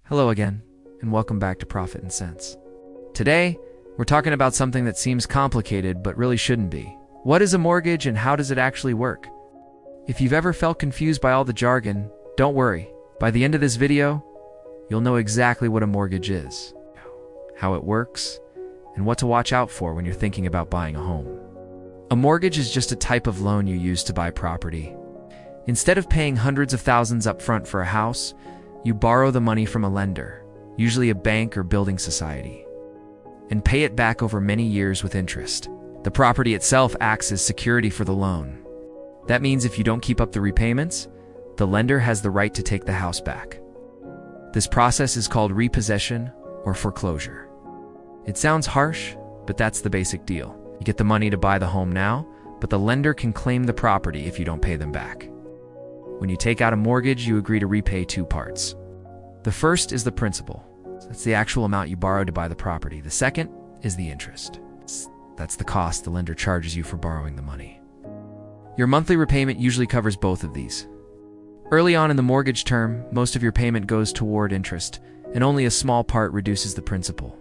Hello again, and welcome back to Profit and Sense. Today, we're talking about something that seems complicated but really shouldn't be. What is a mortgage and how does it actually work? If you've ever felt confused by all the jargon, don't worry. By the end of this video, you'll know exactly what a mortgage is, how it works, and what to watch out for when you're thinking about buying a home. A mortgage is just a type of loan you use to buy property. Instead of paying hundreds of thousands up front for a house, you borrow the money from a lender, usually a bank or building society, and pay it back over many years with interest. The property itself acts as security for the loan. That means if you don't keep up the repayments, the lender has the right to take the house back. This process is called repossession or foreclosure. It sounds harsh, but that's the basic deal. You get the money to buy the home now, but the lender can claim the property if you don't pay them back. When you take out a mortgage, you agree to repay two parts. The first is the principal. That's the actual amount you borrowed to buy the property. The second is the interest. That's the cost the lender charges you for borrowing the money. Your monthly repayment usually covers both of these. Early on in the mortgage term, most of your payment goes toward interest, and only a small part reduces the principal.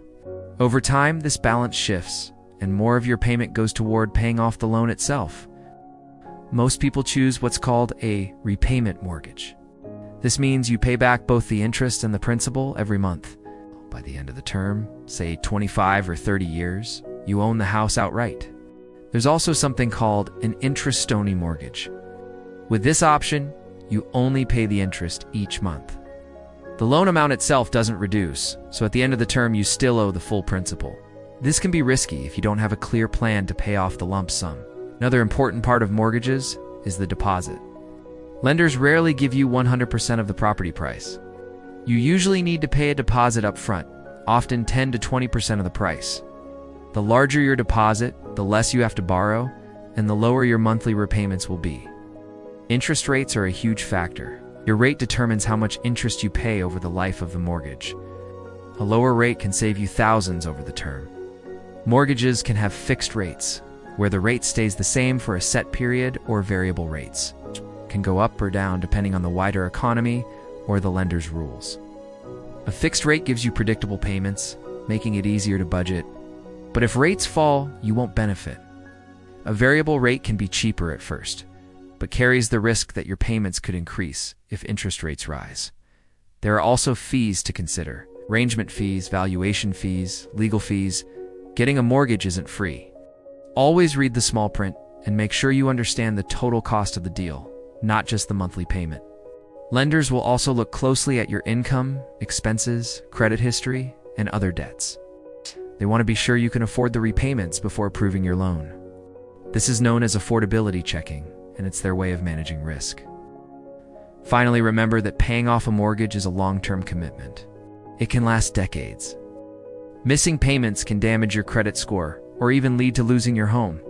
Over time, this balance shifts, and more of your payment goes toward paying off the loan itself. Most people choose what's called a repayment mortgage. This means you pay back both the interest and the principal every month. By the end of the term, say 25 or 30 years, you own the house outright. There's also something called an interest-only mortgage. With this option, you only pay the interest each month. The loan amount itself doesn't reduce, so at the end of the term you still owe the full principal. This can be risky if you don't have a clear plan to pay off the lump sum. Another important part of mortgages is the deposit. Lenders rarely give you 100% of the property price. You usually need to pay a deposit up front, often 10 to 20% of the price. The larger your deposit, the less you have to borrow, and the lower your monthly repayments will be. Interest rates are a huge factor. Your rate determines how much interest you pay over the life of the mortgage. A lower rate can save you thousands over the term. Mortgages can have fixed rates, where the rate stays the same for a set period, or variable rates, which can go up or down depending on the wider economy or the lender's rules. A fixed rate gives you predictable payments, making it easier to budget. But if rates fall, you won't benefit. A variable rate can be cheaper at first, but carries the risk that your payments could increase if interest rates rise. There are also fees to consider: arrangement fees, valuation fees, legal fees. Getting a mortgage isn't free. Always read the small print and make sure you understand the total cost of the deal, not just the monthly payment. Lenders will also look closely at your income, expenses, credit history, and other debts. They want to be sure you can afford the repayments before approving your loan. This is known as affordability checking, and it's their way of managing risk. Finally, remember that paying off a mortgage is a long-term commitment. It can last decades. Missing payments can damage your credit score or even lead to losing your home.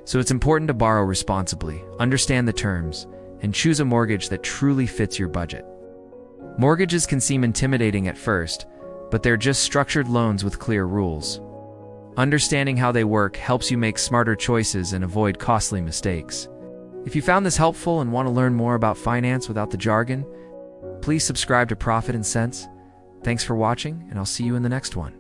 So it's important to borrow responsibly, understand the terms, and choose a mortgage that truly fits your budget. Mortgages can seem intimidating at first, but they're just structured loans with clear rules. Understanding how they work helps you make smarter choices and avoid costly mistakes. If you found this helpful and want to learn more about finance without the jargon, please subscribe to Profit and Sense. Thanks for watching, and I'll see you in the next one.